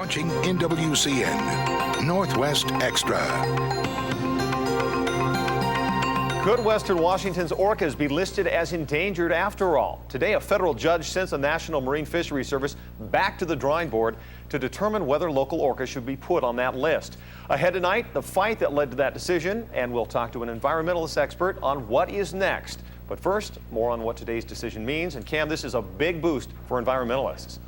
watching NWCN, Northwest Extra. Could Western Washington's orcas be listed as endangered after all? Today, a federal judge sends the National Marine Fisheries Service back to the drawing board to determine whether local orcas should be put on that list. Ahead tonight, the fight that led to that decision, and we'll talk to an environmentalist expert on what is next. But first, more on what today's decision means. And Cam, this is a big boost for environmentalists.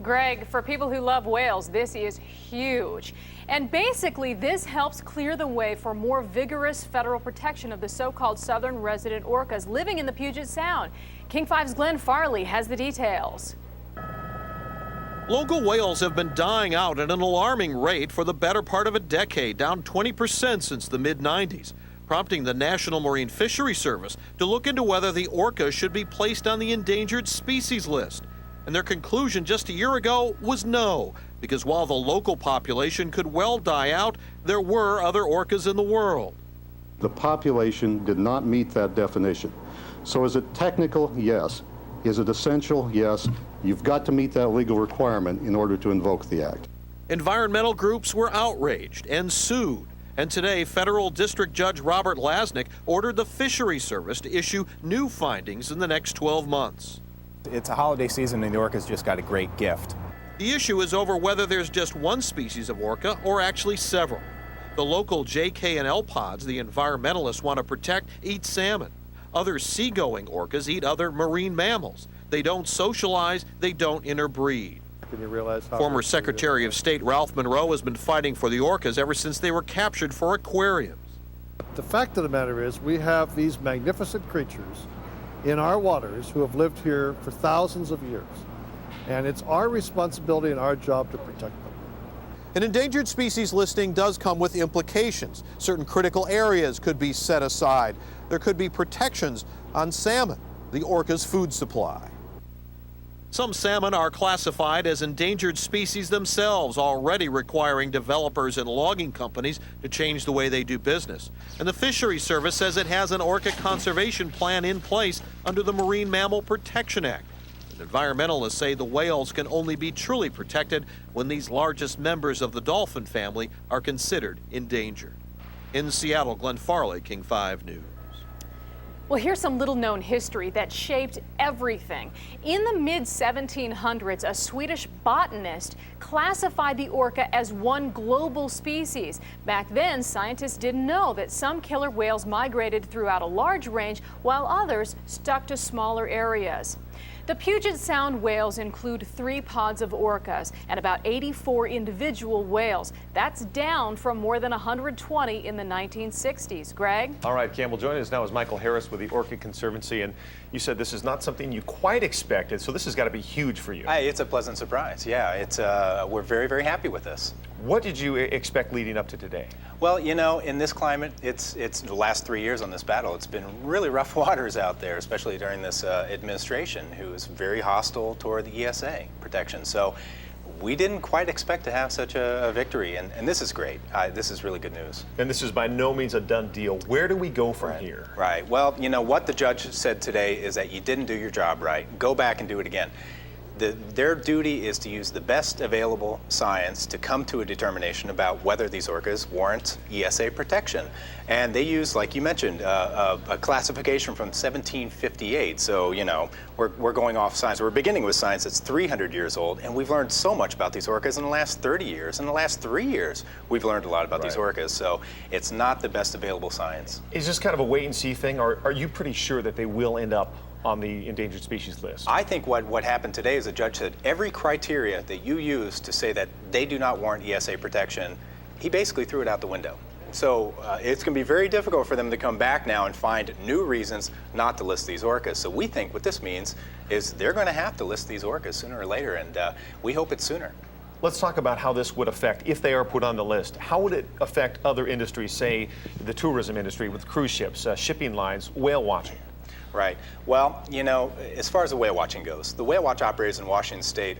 Greg, for people who love whales, this is huge. And basically, this helps clear the way for more vigorous federal protection of the so-called southern resident orcas living in the Puget Sound. King 5's Glenn Farley has the details. Local whales have been dying out at an alarming rate for the better part of a decade, down 20% since the mid-90s, prompting the National Marine Fisheries Service to look into whether the orca should be placed on the endangered species list. And their conclusion just a year ago was no, because while the local population could well die out, there were other orcas in the world. The population did not meet that definition. So is it technical? Yes. Is it essential? Yes. You've got to meet that legal requirement in order to invoke the act. Environmental groups were outraged and sued. And today, Federal District Judge Robert Lasnik ordered the Fisheries Service to issue new findings in the next 12 months. It's a holiday season and the orca's just got a great gift. The issue is over whether there's just one species of orca or actually several. The local JK&L pods the environmentalists want to protect eat salmon. Other seagoing orcas eat other marine mammals. They don't socialize, they don't interbreed. Can you realize how Former Secretary of State Ralph Monroe has been fighting for the orcas ever since they were captured for aquariums. The fact of the matter is we have these magnificent creatures in our waters who have lived here for thousands of years. And it's our responsibility and our job to protect them. An endangered species listing does come with implications. Certain critical areas could be set aside. There could be protections on salmon, the orca's food supply. Some salmon are classified as endangered species themselves, already requiring developers and logging companies to change the way they do business. And the Fisheries Service says it has an orca conservation plan in place under the Marine Mammal Protection Act. And environmentalists say the whales can only be truly protected when these largest members of the dolphin family are considered endangered. In Seattle, Glenn Farley, King 5 News. Well, here's some little-known history that shaped everything. In the mid-1700s, a Swedish botanist classified the orca as one global species. Back then, scientists didn't know that some killer whales migrated throughout a large range, while others stuck to smaller areas. The Puget Sound whales include 3 pods of orcas and about 84 individual whales. That's down from more than 120 in the 1960s. Greg? All right, Campbell, joining us now is Michael Harris with the Orca Conservancy, and you said this is not something you quite expected, so this has got to be huge for you. Hey, it's a pleasant surprise. Yeah, it's we're very, very happy with this. What did you expect leading up to today? Well, you know, in this climate, it's the last 3 years on this battle. It's been really rough waters out there, especially during this administration, who is very hostile toward the ESA protection. So we didn't quite expect to have such a victory, and this is great. This is really good news. And this is by no means a done deal. Where do we go from here? Right. Well, you know, what the judge said today is that you didn't do your job right. Go back and do it again. Their duty is to use the best available science to come to a determination about whether these orcas warrant ESA protection. And they use, like you mentioned, a classification from 1758. So, you know, we're going off science. We're beginning with science that's 300 years old, and we've learned so much about these orcas in the last 30 years. In the last 3 years, we've learned a lot about these orcas. So it's not the best available science. Is this kind of a wait-and-see thing, or are you pretty sure that they will end up on the endangered species list? I think what happened today is the judge said every criteria that you use to say that they do not warrant ESA protection, he basically threw it out the window. So it's going to be very difficult for them to come back now and find new reasons not to list these orcas. So we think what this means is they're going to have to list these orcas sooner or later, and we hope it's sooner. Let's talk about how this would affect, if they are put on the list, how would it affect other industries, say the tourism industry with cruise ships, shipping lines, whale watching? Right. Well, you know, as far as the whale watching goes, the whale watch operators in Washington State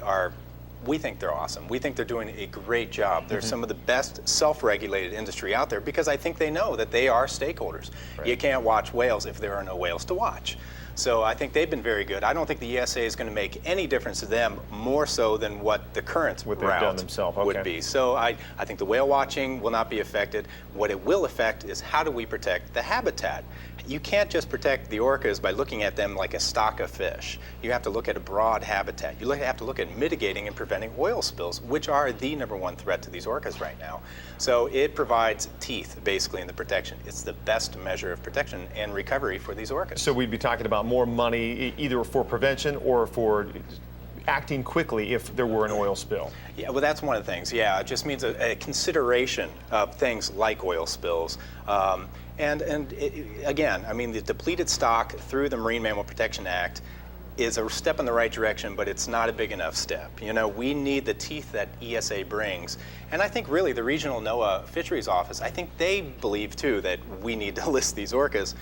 we think they're awesome. We think they're doing a great job. They're some of the best self-regulated industry out there because I think they know that they are stakeholders. Right. You can't watch whales if there are no whales to watch. So I think they've been very good. I don't think the ESA is going to make any difference to them more so than what the current What they've done route themselves. would Okay. be. So I think the whale watching will not be affected. What it will affect is how do we protect the habitat? You can't just protect the orcas by looking at them like a stock of fish. You have to look at a broad habitat. You have to look at mitigating and preventing oil spills, which are the #1 threat to these orcas right now. So it provides teeth, basically, in the protection. It's the best measure of protection and recovery for these orcas. So we'd be talking about more money either for prevention or for acting quickly if there were an oil spill. Yeah, well, that's one of the things. Yeah, it just means a consideration of things like oil spills. Again, I mean, the depleted stock through the Marine Mammal Protection Act is a step in the right direction, but it's not a big enough step. You know, we need the teeth that ESA brings. And I think really the regional NOAA Fisheries Office, I think they believe too that we need to list these orcas.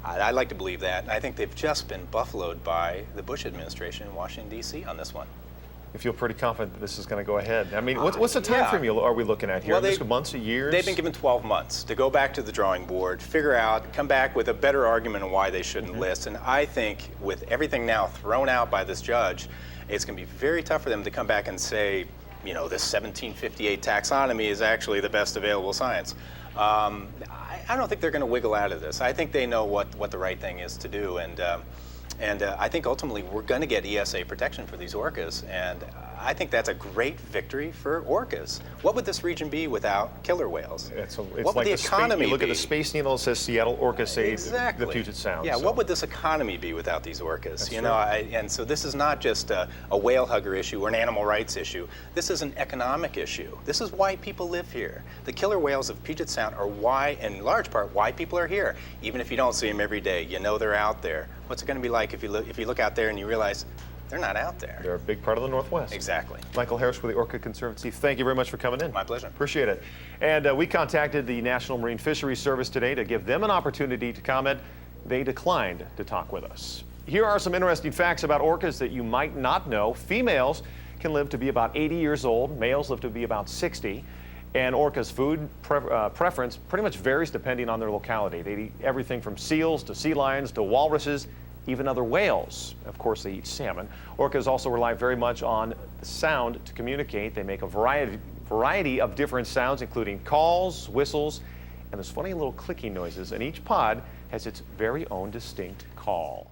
I like to believe that. And I think they've just been buffaloed by the Bush administration in Washington, D.C. on this one. You feel pretty confident that this is going to go ahead. I mean, what's the time frame are we looking at here? Well, Just months or years? They've been given 12 months to go back to the drawing board, figure out, come back with a better argument on why they shouldn't list. And I think with everything now thrown out by this judge, it's going to be very tough for them to come back and say, you know, this 1758 taxonomy is actually the best available science. I don't think they're going to wiggle out of this. I think they know what the right thing is to do. And I think ultimately we're going to get ESA protection for these orcas, and I think that's a great victory for orcas. What would this region be without killer whales? It's what like would the economy you look be? at the Space Needle, it says Seattle orcas save Exactly. the Puget Sound. Yeah, so. what would this economy be without these orcas? That's You know, and so this is not just a whale hugger issue or an animal rights issue. This is an economic issue. This is why people live here. The killer whales of Puget Sound are why, in large part, why people are here. Even if you don't see them every day, you know they're out there. What's it going to be like if you look out there and you realize they're not out there? They're a big part of the Northwest. Exactly. Michael Harris with the Orca Conservancy, thank you very much for coming in. My pleasure. Appreciate it. And we contacted the National Marine Fisheries Service today to give them an opportunity to comment. They declined to talk with us. Here are some interesting facts about orcas that you might not know. Females can live to be about 80 years old. Males live to be about 60. And orcas' food preference pretty much varies depending on their locality. They eat everything from seals to sea lions to walruses, even other whales. Of course, they eat salmon. Orcas also rely very much on sound to communicate. They make a variety of different sounds, including calls, whistles, and those funny little clicking noises. And each pod has its very own distinct call.